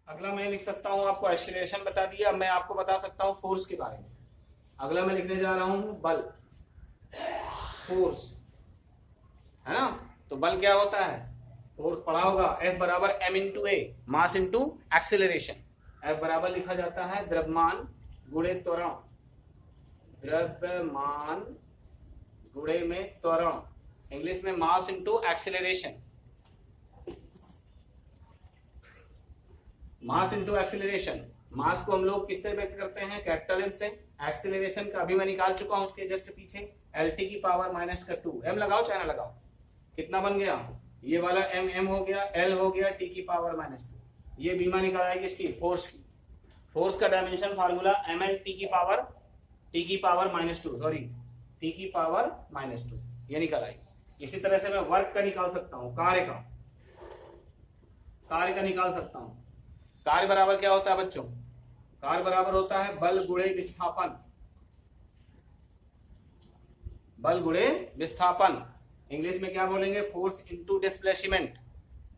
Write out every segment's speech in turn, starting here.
अगला मैं लिख सकता हूं, आपको एक्सीलरेशन बता दिया, अब मैं आपको बता सकता हूं फोर्स के बारे में। अगला मैं लिखने जा रहा हूं बल, फोर्स, है ना। तो बल क्या होता है, फोर्स पढ़ा होगा, F बराबर m इंटू ए, मास इंटू एक्सीलरेशन। F बराबर लिखा जाता है द्रव्यमान गुणे त्वरण, द्रव्यमान गुणे में त्वरण, इंग्लिश में mass into acceleration, mass into acceleration. Mass को हम लोग किससे व्यक्त करते हैं, कैपिटल एम से। एक्सीलरेशन का अभी मैं निकाल चुका हूं उसके जस्ट पीछे, LT की पावर माइनस का 2, m लगाओ चाहे ना लगाओ, कितना बन गया, ये वाला m हो गया, L हो गया, T की पावर माइनस 2। ये बीमा निकाल आएगी इसकी, फोर्स की। फोर्स का डायमेंशन फार्मूला ml T की पावर माइनस 2, सॉरी T की पावर माइनस 2, ये निकल आएगी। इसी तरह से मैं वर्क का निकाल सकता हूं, कार्य का निकाल सकता हूं। कार्य बराबर क्या होता है बच्चों, कार्य बराबर होता है बल गुणे विस्थापन, बल गुणे विस्थापन, इंग्लिश में क्या बोलेंगे, फोर्स इनटू डिस्प्लेसमेंट।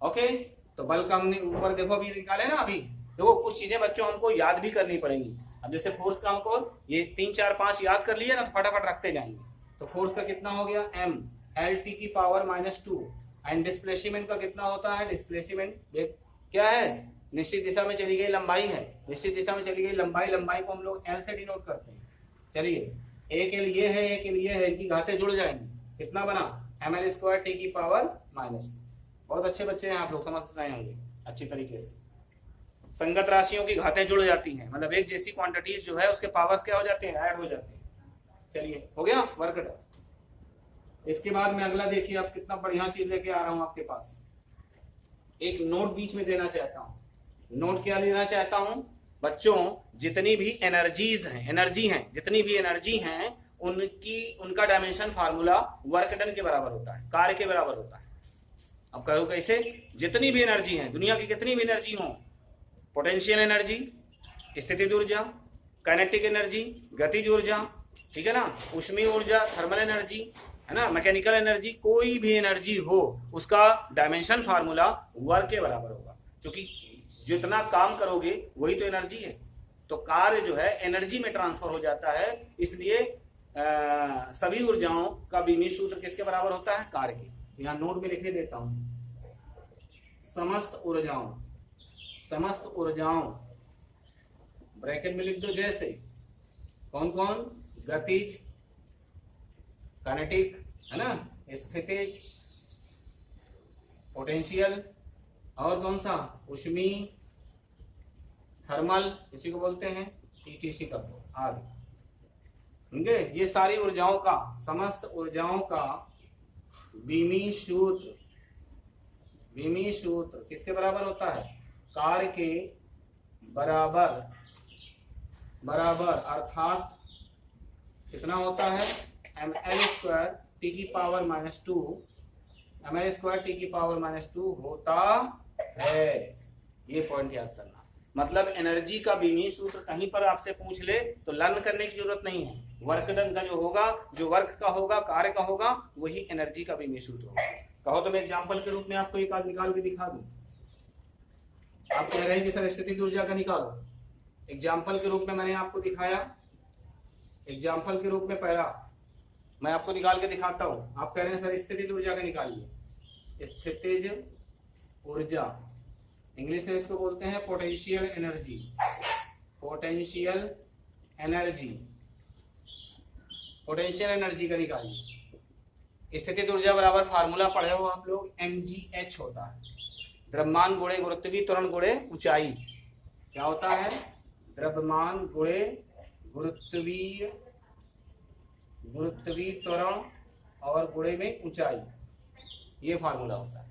ओके, तो बल का हमने ऊपर देखो अभी निकाले ना, अभी देखो कुछ चीजें बच्चों हमको याद भी करनी पड़ेंगी। अब जैसे फोर्स का हमको ये 3 4 5 याद कर लिया ना, तो फटाफट रखते जाएंगे। तो फोर्स का कितना हो गया, m LT की पावर माइनस 2, एंड डिस्प्लेसमेंट का कितना होता है, डिस्प्लेसमेंट क्या है, निश्चित दिशा में चली गई लंबाई है, निश्चित दिशा में चली गई लंबाई, लंबाई को हम लोग L से डिनोट करते हैं। चलिए, एक L ये है, एक L ये है, इनकी घातें जुड़ जाएंगी, कितना बना, ml स्क्वायर T की पावर माइनस 2। बहुत अच्छे बच्चे हैं आप लोग, समझ रहे होंगे अच्छी तरीके से। संगत राशियों की घातें जुड़ जाती हैं, मतलब एक जैसी क्वांटिटीज जो है उसके पावर्स क्या हो जाते हैं, ऐड हो जाते हैं। चलिए हो गया वर्क डन। इसके बाद में अगला देखिए, आप कितना बढ़िया चीज लेके आ रहा हूं आपके पास। एक नोट बीच में देना चाहता हूं, नोट क्या लेना चाहता हूं बच्चों, जितनी भी एनर्जीज हैं, एनर्जी हैं, जितनी भी एनर्जी हैं उनका डायमेंशन फार्मूला वर्क डन के बराबर होता है, कार्य के बराबर होता है। अब कहो कैसे, जितनी भी एनर्जी है, दुनिया की कितनी भी एनर्जी हो, पोटेंशियल एनर्जी, स्थितिज ऊर्जा, काइनेटिक एनर्जी, गतिज ऊर्जा, ठीक है ना, ऊष्मीय ऊर्जा, थर्मल एनर्जी, है ना, मैकेनिकल एनर्जी, कोई भी एनर्जी हो उसका डायमेंशन फार्मूला वर्क के बराबर होगा, क्योंकि जितना काम करोगे वही तो एनर्जी है। तो कार्य जो है एनर्जी में ट्रांसफर हो जाता है, इसलिए सभी ऊर्जाओं का विमीय सूत्र किसके बराबर होता है, कार्य के। यहां नोट में लिखे देता हूं, समस्त ऊर्जाओं ब्रैकेट में लिख दो, जैसे कौन कौन, गतिज, काइनेटिक, है ना, स्थितिज, पोटेंशियल, और कौन सा, ऊष्मीय, थर्मल इसी को बोलते हैं, ETC का आदि, ठीक है। ये सारी ऊर्जाओं का, समस्त ऊर्जाओं का विमीय सूत्र किसके बराबर होता है, कार्य के बराबर अर्थात कितना होता है, ml स्क्वायर T की power minus 2, ml square T की पावर माइनस 2 होता है। ये पॉइंट याद करना, मतलब एनर्जी का विमीय सूत्र कहीं पर आपसे पूछ ले तो लर्न करने की जरूरत नहीं है। वर्क डन का जो होगा, जो वर्क का होगा, कार्य का होगा, वही एनर्जी का विमीय सूत्र होगा। कहो तो मैं एग्जांपल के रूप में आपको एक आध निकाल के दिखा दूं। आप कह रहे हैं कि सर स्थितिज ऊर्जा का निकालो, एग्जाम्पल के रूप में मैंने आपको दिखाया, एग्जाम्पल के रूप में पहला मैं आपको निकाल के दिखाता हूं। आप कह रहे हैं सर स्थितिज ऊर्जा का निकालिए, स्थितिज ऊर्जा, इंग्लिश में इसको बोलते हैं पोटेंशियल एनर्जी, पोटेंशियल एनर्जी का निकालिए। स्थितिज ऊर्जा बराबर फार्मूला पढ़े हो आप लोग, mgh होता है, द्रव्यमान गुणे गुरुत्वीय त्वरण गुणे ऊंचाई। क्या होता है, द्रव्यमान गुणे गुरुत्वीय त्वरण और गुणे में ऊंचाई, ये फार्मूला होता है।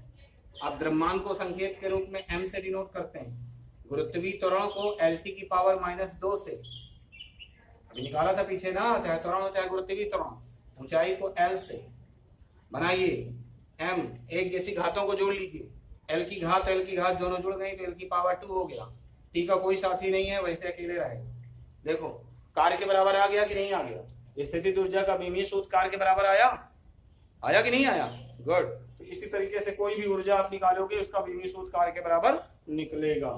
आप द्रव्यमान को संकेत के रूप में m से डिनोट करते हैं, गुरुत्वीय त्वरण को LT की पावर माइनस 2 से, अभी निकाला था पीछे ना, चाहे त्वरण हो चाहे गुरुत्वीय त्वरण, ऊंचाई को L से। बनाइए, m एक जैसी घातों को जोड़ लीजिए, L की घात दोनों जुड़ गई तो L की पावर 2 हो गया, T का कोई साथी नहीं है, वैसे अकेले रहेगा। देखो कार्य के बराबर आ गया कि नहीं आ गया, स्थितिज ऊर्जा का विमीय सूत्र कार्य के बराबर आया कि नहीं आया, गुड। तो इसी तरीके से कोई भी ऊर्जा आप निकालोगे उसका विमीय सूत्र कार्य के बराबर निकलेगा।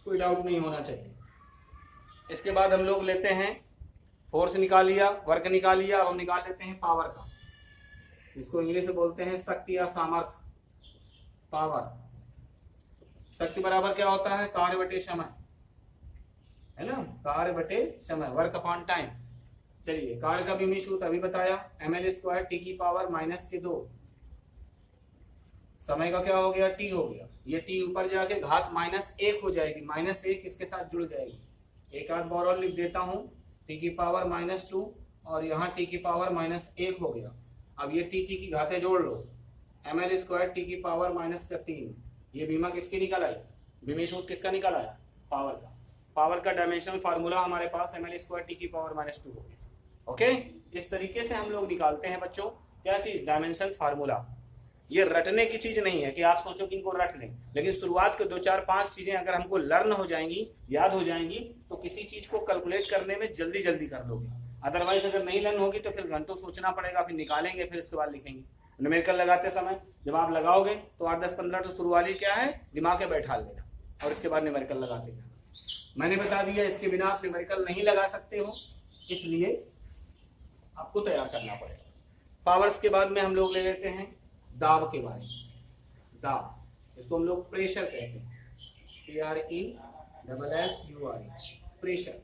कोई डाउट नहीं होना चाहिए। इसके बाद हम लोग लेते हैं, फोर्स निकाल लिया, वर्क निकाल लिया, अब हम निकाल लेते हैं पावर का, इसको इंग्लिश में बोलते हैं शक्ति या सामर्थ्य, पावर। शक्ति बराबर क्या होता है, कार्य बटे समय, है ना, कार्य बटे समय, वर्क अपॉन टाइम। चलिए, कार्य का बीमी सूत्र अभी बताया, ml² t की पावर -2। समय का क्या हो गया, t हो गया, ये t ऊपर जाके घात -1 हो जाएगी, -1 इसके साथ जुड़ जाएगी। एक आध बार और लिख देता हूं, t की पावर -2 और यहाँ t की पावर -1 हो गया। अब ये t की घातें जोड़ लो, ml² t की पावर -3। ये बीमा किसकी निकल आई, बीमी सूत्र किसका निकल आया, पावर का। पावर का डायमेंशनल फार्मूला हमारे पास ml² t की पावर -2 हो गया। ओके, इस तरीके से हम लोग निकालते हैं बच्चों, क्या चीज, डायमेंशनल फार्मूला। ये रटने की चीज नहीं है कि आप सोचो कि इनको रट लें, लेकिन शुरुआत के 2 4 5 चीजें अगर हमको लर्न हो जाएंगी, याद हो जाएंगी, तो किसी चीज को कैलकुलेट करने में जल्दी जल्दी कर लोगे। अदरवाइज अगर नहीं लर्न होगी तो फिर घंटों सोचना पड़ेगा, फिर निकालेंगे, फिर इसके बाद लिखेंगे। न्यूमेरिकल लगाते समय जब आप लगाओगे तो 8 10 15 तो शुरू वाली क्या है, दिमाग में बैठा लेना और इसके बाद न्यूमेरिकल लगाते जाना। मैंने बता दिया, इसके बिना आप न्यूमेरिकल नहीं लगा सकते हो, इसलिए आपको तैयार करना पड़ेगा। पावर्स के बाद में हम लोग ले लेते हैं दाब के बारे में। दाब, इसको हम लोग प्रेशर कहते हैं, PRESSURE, प्रेशर,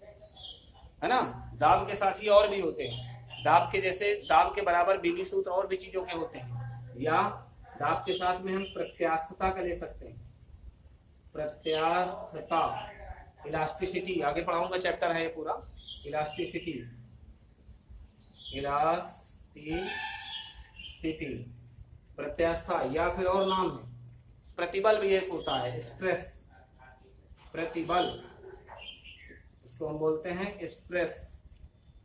है ना। दाब के साथ ही और भी होते हैं, दाब के जैसे, दाब के बराबर बीमी सूत्र और भी चीजों के होते हैं, या दाब के साथ में हम प्रत्यास्थता का ले सकते हैं, प्रत्यास्थता, इलास्टिसिटी, आगे पढ़ाऊंगा, चैप्टर है ये पूरा, इलास्टिसिटी, इलास्टिसिटी, प्रत्यास्था, या फिर और नाम है प्रतिबल भी एक होता है, स्ट्रेस, प्रतिबल, इसको हम बोलते हैं स्ट्रेस।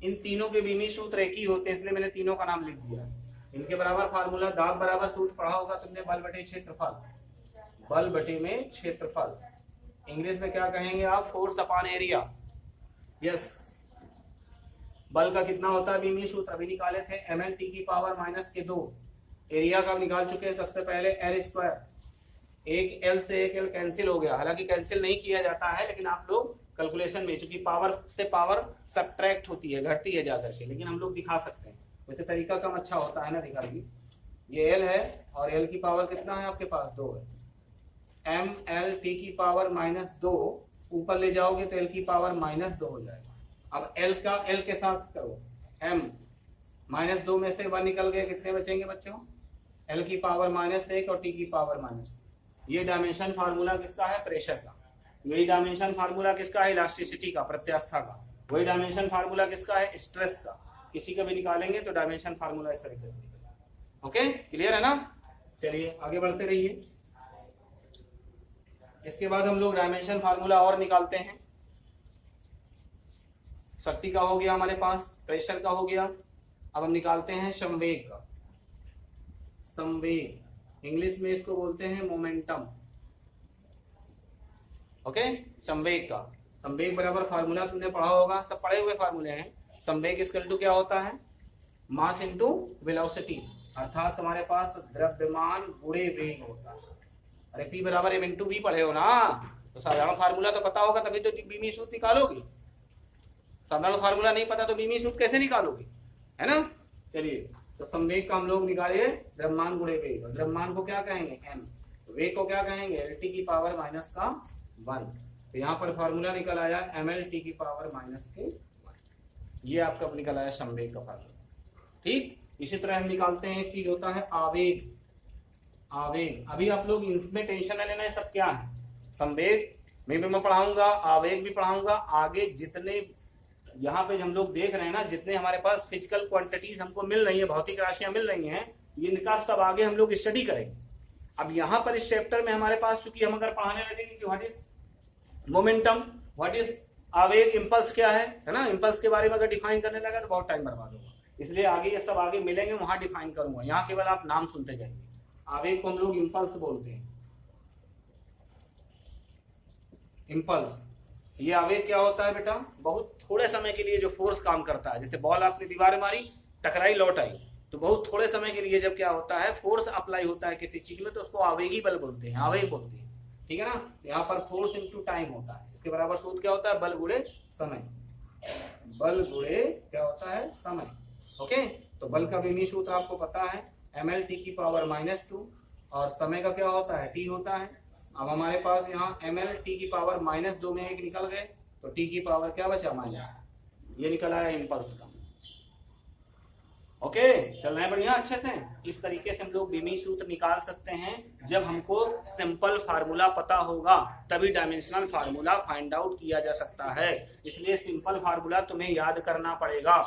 इन तीनों के बीमी सूत्र एक ही होते हैं, इसलिए मैंने तीनों का नाम लिख दिया। इनके बराबर फार्मूला, दाब बराबर सूत्र पढ़ा होगा तुमने, बल बटे क्षेत्रफल, बल बटे में क्षेत्रफल। इंग्लिश में क्या कहेंगे आप, फोर्स अपॉन एरिया। यस, बल का कितना होता है बीमी सूत्र अभी निकाले थे, ml t की पावर -2। एरिया का निकाल चुके हैं सबसे पहले, L²। एक L से एक L कैंसिल हो गया, हालांकि कैंसिल नहीं किया जाता है, लेकिन आप लोग कैलकुलेशन में, चूंकि पावर से पावर सब्ट्रैक्ट होती है, घटती है जाकर के, लेकिन हम लोग दिखा सकते हैं, वैसे तरीका कम अच्छा होता है ना, दिखा दी। ये L है और L की पावर कितना है आपके पास, 2 है। ml t की पावर -2 ऊपर ले जाओगे तो L की पावर -2 हो जाएगा। अब L का L के साथ करो, m -2 में से 1 निकल गए, कितने बचेंगे बच्चों, L की पावर -1 और T की पावर -2। ये डायमेंशन फार्मूला किसका है, प्रेशर का। वही डायमेंशन फार्मूला किसका है, इलास्टिसिटी का, प्रत्यास्था का। वही डायमेंशन फार्मूला किसका है, स्ट्रेस का। किसी का भी निकालेंगे तो डायमेंशन फार्मूला इस तरीके से निकलेगा। ओके, क्लियर है ना। चलिए आगे बढ़ते रहिए। इसके बाद हम लोग डायमेंशन फार्मूला और निकालते हैं। शक्ति का हो गया हमारे पास, प्रेशर का हो गया, अब हम निकालते हैं संवेग का। संवेग, इंग्लिश में इसको बोलते हैं मोमेंटम। ओके, संवेग का, संवेग बराबर फार्मूला तुमने पढ़ा होगा, सब पढ़े हुए फार्मूले हैं। संवेग इक्वल टू क्या होता है, मास इनटू वेलोसिटी, अर्थात तुम्हारे पास द्रव्यमान गुणे वेग होता है। अरे P बराबर m इंटू वी पढ़े हो ना, तो साधारण फार्मूला तो पता होगा, तभी तो बीमी सूत्र निकालोगे। साधारण फार्मूला नहीं पता तो बीमी सूत्र कैसे निकालोगे, है ना। चलिए, तो संवेग का हम लोग निकालिए, द्रव्यमान गुणे वेग। द्रव्यमान को क्या कहेंगे, m, वेग को क्या कहेंगे, Lt की पावर -1। तो यहाँ पर फार्मूला निकल आया mLt की पावर -1। ये आपका निकल आया संवेग का फार्मूला। ठीक, इसी तरह हम निकालते हैं, एक चीज होता है आवेग। आवेग, अभी आप लोग इसमें टेंशन न लेना है, सब क्या है, संवेग में भी मैं पढ़ाऊंगा, आवेग भी पढ़ाऊंगा। आगे जितने यहाँ पे हम लोग देख रहे हैं ना, जितने हमारे पास फिजिकल क्वांटिटीज हमको मिल रही है, भौतिक राशियां मिल रही हैं, इनका सब आगे हम लोग स्टडी करेंगे। अब यहाँ पर इस चैप्टर में हमारे पास, चूंकि हम अगर पढ़ाने लगेंगे कि what is momentum, what is आवेग, इंपल्स क्या है ना, इंपल्स के बारे में अगर डिफाइन करने लगा तो बहुत टाइम बर्बाद होगा। इसलिए आगे ये सब आगे मिलेंगे, वहां डिफाइन करूंगा, यहाँ केवल आप नाम सुनते जाएंगे। आवेग को हम लोग इंपल्स बोलते हैं, इंपल्स। ये आवेग क्या होता है बेटा, बहुत थोड़े समय के लिए जो फोर्स काम करता है, जैसे बॉल आपने दीवार मारी, टकराई, लौट आई, तो बहुत थोड़े समय के लिए जब क्या होता है, फोर्स अप्लाई होता है किसी चीज में, तो उसको आवेगी बल बोलते हैं, आवेग बोलते हैं। ठीक है ना। यहाँ पर फोर्स इंटू टाइम होता है, इसके बराबर सूत्र क्या होता है, बल गुणे समय, बल गुणे क्या होता है, समय। ओके, तो बल का विमीय सूत्र आपको पता है, ml t की पावर -2 और समय का क्या होता है, t होता है। अब हमारे पास यहाँ ml t की पावर -2 में एक निकल गए, तो t की पावर क्या बचा, माइनस, ये निकल आया इम्पल्स का। ओके, चल रहे हैं बढ़िया अच्छे से। इस तरीके से हम लोग विमीय सूत्र निकाल सकते हैं। जब हमको सिंपल फार्मूला पता होगा तभी डायमेंशनल फार्मूला फाइंड आउट किया जा सकता है, इसलिए सिंपल फार्मूला तुम्हें याद करना पड़ेगा।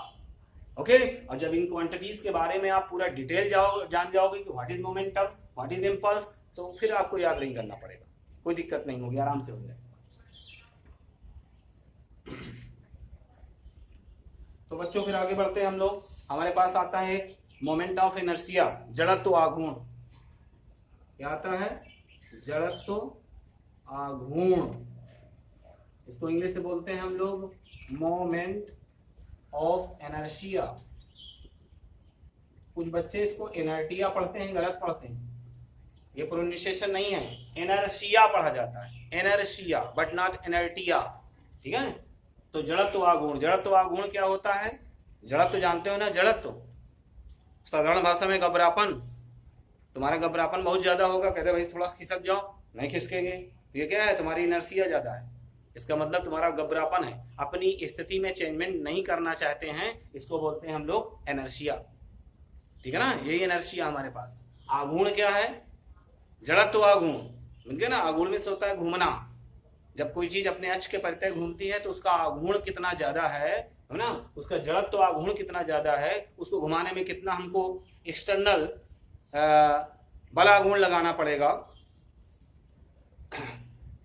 ओके, और जब इन क्वांटिटीज के बारे में आप पूरा डिटेल जान जाओगे कि what is momentum, what is impulse, तो फिर आपको याद नहीं करना पड़ेगा, कोई दिक्कत नहीं होगी, आराम से हो जाएगा। तो बच्चों फिर आगे बढ़ते हैं हम लोग। हमारे पास आता है मोमेंट ऑफ इनर्शिया, जड़त्व आघूर्ण। क्या आता है, जड़त्व आघूर्ण, इसको इंग्लिश से बोलते हैं हम लोग मोमेंट ऑफ इनर्शिया। कुछ बच्चे इसको इनर्टिया पढ़ते हैं, गलत पढ़ते हैं, ये प्रोनाउंसिएशन नहीं है, इनर्शिया पढ़ा जाता है, इनर्शिया बट नॉट इनर्टिया, ठीक है। तो जड़त्व आघूर्ण, जड़त्व आघूर्ण क्या होता है, जड़त्व जानते हो ना, जड़त्व साधारण भाषा में घबरापन, तुम्हारा घबरापन बहुत ज्यादा होगा, कहते भाई थोड़ा खिसक जाओ, नहीं खिसकेंगे, तो ये क्या है, तुम्हारी इनर्शिया ज्यादा है, इसका मतलब तुम्हारा घबरापन है, अपनी स्थिति में चेंजमेंट नहीं करना चाहते हैं, इसको बोलते हैं हम लोग इनर्शिया, ठीक है ना, यही इनर्शिया हमारे पास। आघूर्ण क्या है, जड़त्व आघूर्ण, समझ गए ना, आघूर्ण में से होता है घूमना, जब कोई चीज अपने अक्ष के परितः घूमती है तो उसका आघूर्ण कितना ज्यादा है ना, उसका जड़त्व आघूर्ण कितना ज्यादा है, उसको घुमाने में कितना हमको एक्सटर्नल बलाघूर्ण लगाना पड़ेगा,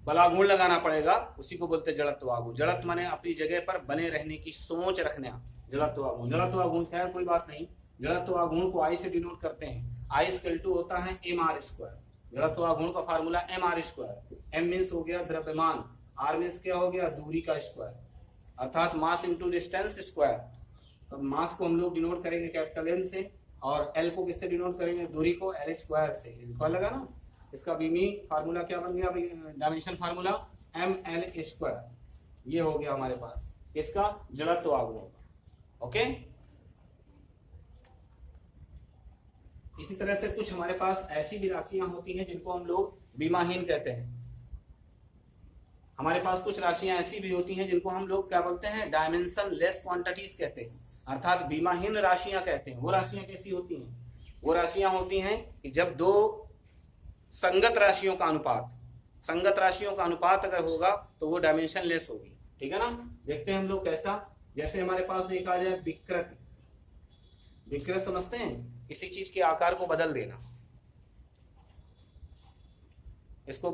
बलाघूर्ण लगाना पड़ेगा, उसी को बोलते हैं जड़त्व आघूर्ण। जड़त्व माने अपनी जगह पर बने रहने की सोच रखना, जड़त्व आघूर्ण। जड़त्व आघूर्ण खैर कोई बात नहीं, जड़त्व आघूर्ण को आई से डिनोट करते हैं, आई इक्वल टू होता है mr²। जड़त्व आघूर्ण का फार्मूला mr², m मीन्स हो गया द्रव्यमान, r मीन्स क्या हो गया, दूरी का स्क्वायर, अर्थात मास इंटू डिस्टेंस स्क्वायर। तो मास को हम लोग डिनोट करेंगे कैपिटल M से, और L को किससे डिनोट करेंगे, दूरी को L² से, स्क्वायर लगा ना। इसका विमीय फार्मूला क्या बन गया, डायमेंशन फार्मूला ml², ये हो गया हमारे पास इसका जड़त्व आघूर्ण। ओके, इसी तरह से कुछ हमारे पास ऐसी भी राशियां होती हैं जिनको हम लोग बीमाहीन कहते हैं। हमारे पास कुछ राशियां ऐसी भी होती हैं जिनको हम लोग क्या बोलते हैं, डायमेंशन लेस क्वांटिटीज कहते हैं, अर्थात बीमाहीन राशियां कहते हैं। वो राशियां कैसी होती हैं, वो राशियां होती हैं कि जब दो संगत राशियों का अनुपात, संगत राशियों का अनुपात अगर होगा तो वो डायमेंशन लेस होगी, ठीक है ना। देखते हैं हम लोग कैसा, जैसे हमारे पास एक आ जाए विकृति, विकृत समझते हैं, किसी चीज के आकार को बदल देना, इसको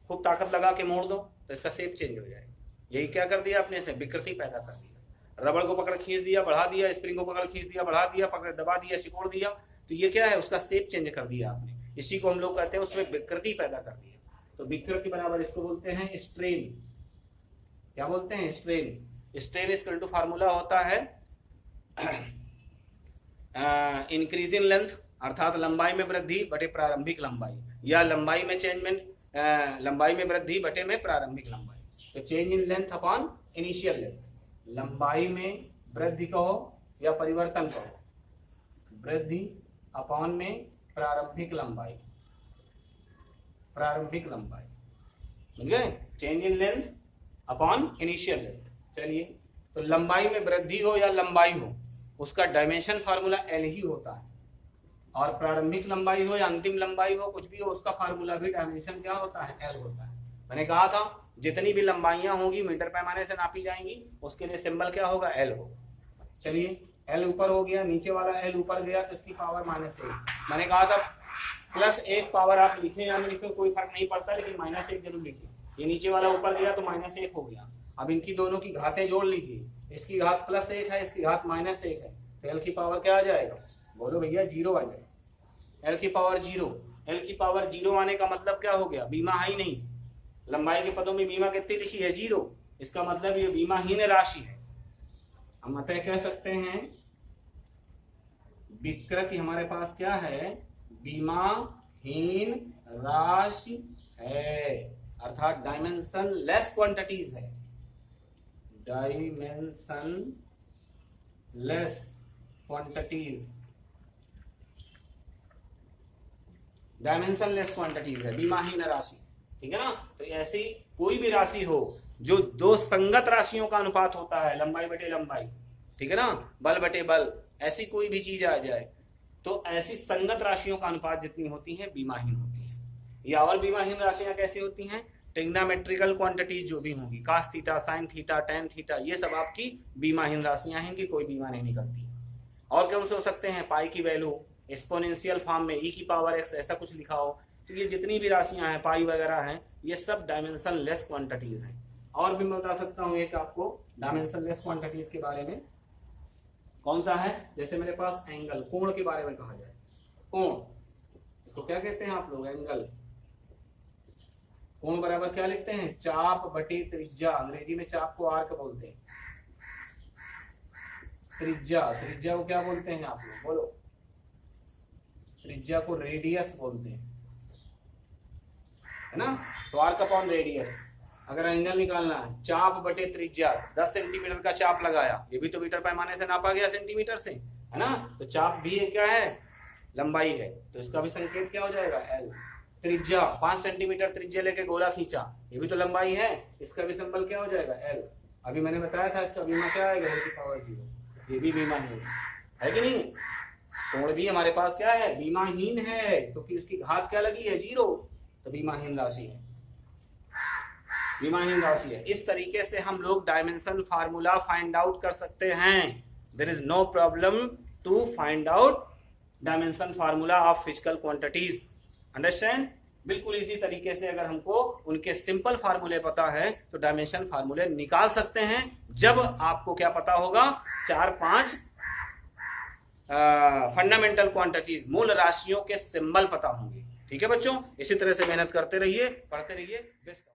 खूब ताकत लगा के मोड़ दो तो इसका शेप चेंज हो जाएगा, यही क्या कर दिया आपने, इसे विकृति पैदा कर दिया। रबड़ को पकड़ खींच दिया बढ़ा दिया, स्प्रिंग को पकड़ खींच दिया बढ़ा दिया, पकड़ दबा दिया सिकोड़ दिया, तो ये क्या है, उसका शेप चेंज कर दिया आपने, इसी को हम लोग कहते हैं उसमें विकृति पैदा कर दिया। तो विकृति बराबर इसको बोलते हैं स्ट्रेन, क्या बोलते हैं, strain. Strain equal to formula होता है इंक्रीज इन लेंथ, अर्थात लंबाई में वृद्धि बटे प्रारंभिक लंबाई, या लंबाई में चेंजमेंट, लंबाई में वृद्धि बटे में प्रारंभिक लंबाई। तो change in length upon initial length, लंबाई में वृद्धि कहो या परिवर्तन कहो, वृद्धि अपॉन में प्रारंभिक लंबाई, प्रारंभिक लंबाई, समझ गए, change in length upon initial length. चलिए, तो लंबाई में वृद्धि हो या लंबाई हो, उसका डायमेंशन फार्मूला L ही होता है, और प्रारंभिक लंबाई हो या अंतिम लंबाई हो, कुछ भी हो, उसका फार्मूला भी डायमेंशन क्या होता है, L होता है। मैंने कहा था जितनी भी लंबाइयां होंगी मीटर पैमाने से नापी जाएंगी, उसके लिए सिंबल क्या होगा, L होगा। चलिए, L ऊपर हो गया, नीचे वाला L ऊपर गया तो इसकी पावर -1। मैंने कहा था +1 पावर आप लिखें या नहीं लिखें कोई फर्क नहीं पड़ता, लेकिन -1 जरूर लिखिए। ये नीचे वाला ऊपर गया तो -1 हो गया। अब इनकी दोनों की घातें जोड़ लीजिए, इसकी घात +1 है, इसकी घात -1 है, तो L की पावर क्या आ जाएगा, बोलो भैया 0 आ जाएगा। L की पावर 0, L की पावर 0 आने का मतलब क्या हो गया, बीमा है ही नहीं। लंबाई के पदों में बीमा कितनी लिखी है, 0, इसका मतलब ये बीमाहीन राशि है। हम अतः कह सकते हैं विकृति हमारे पास क्या है, बीमाहीन राशि है। अर्थात डायमेंशन लेस क्वांटिटीज है, dimension less quantities, dimension less quantities है, बीमाहीन राशि, ठीक है ना। तो ऐसी कोई भी राशि हो जो दो संगत राशियों का अनुपात होता है, लंबाई बटे लंबाई, ठीक है ना, बल बटे बल, ऐसी कोई भी चीज आ जाए तो ऐसी संगत राशियों का अनुपात जितनी होती है बीमाहीन होती है। या और बीमाहीन राशियां कैसी होती हैं, ट्रिग्नोमेट्रिकल क्वांटिटीज जो भी होंगी, cos theta, sine theta, tan theta, ये सब आपकी बीमाहीन राशियां हैं कि कोई बीमा नहीं निकलती। और कौन से हो सकते हैं, पाई की वैल्यू एक्सपोनेंशियल फॉर्म में e⁻x ऐसा कुछ लिखा हो, तो ये जितनी भी राशियां हैं, पाई वगैरह हैं, ये सब डायमेंशन लेस क्वांटिटीज हैं। और भी मैं बता सकता हूँ एक आपको डायमेंशन लेस क्वांटिटीज के बारे में, कौन सा है, जैसे मेरे पास एंगल, कोण के बारे में कहा जाए, कोण, इसको क्या कहते हैं आप लोग, एंगल। कोण बराबर क्या लिखते हैं, चाप बटे त्रिज्या, अंग्रेजी में चाप को आर्क बोलते हैं, त्रिज्या, त्रिज्या को क्या बोलते हैं आप लोग, बोलो, त्रिज्या को रेडियस बोलते हैं, है ना। तो आर्क अपॉन रेडियस, अगर एंगल निकालना है, चाप बटे त्रिज्या, 10 सेंटीमीटर का चाप लगाया, ये भी तो मीटर पैमाने से नापा गया सेंटीमीटर से, है ना। तो चाप भी क्या है, लंबाई है, तो इसका भी संकेत क्या हो जाएगा, एल। त्रिज्या 5 सेंटीमीटर त्रिज्या लेके गोला खींचा, ये भी तो लंबाई है, इसका भी सिंबल क्या हो जाएगा, एल। अभी मैंने बताया था इसका बीमा क्या आएगा, e⁻0, ये भी बीमाहीन है कि नहीं। कोण भी हमारे पास क्या है, बीमाहीन है, क्योंकि इसकी घात क्या लगी है, 0, तो बीमाहीन राशि है, बीमाहीन राशि है। इस तरीके से हम लोग डायमेंशन फार्मूला फाइंड आउट कर सकते हैं। There is no problem to find out dimension formula of physical quantities, understand. बिल्कुल इजी तरीके से अगर हमको उनके सिंपल फार्मूले पता है तो डायमेंशन फार्मूले निकाल सकते हैं, जब आपको क्या पता होगा, 4-5 फंडामेंटल क्वांटिटीज, मूल राशियों के सिंबल पता होंगे। ठीक है बच्चों, इसी तरह से मेहनत करते रहिए, पढ़ते रहिए। बेस्ट।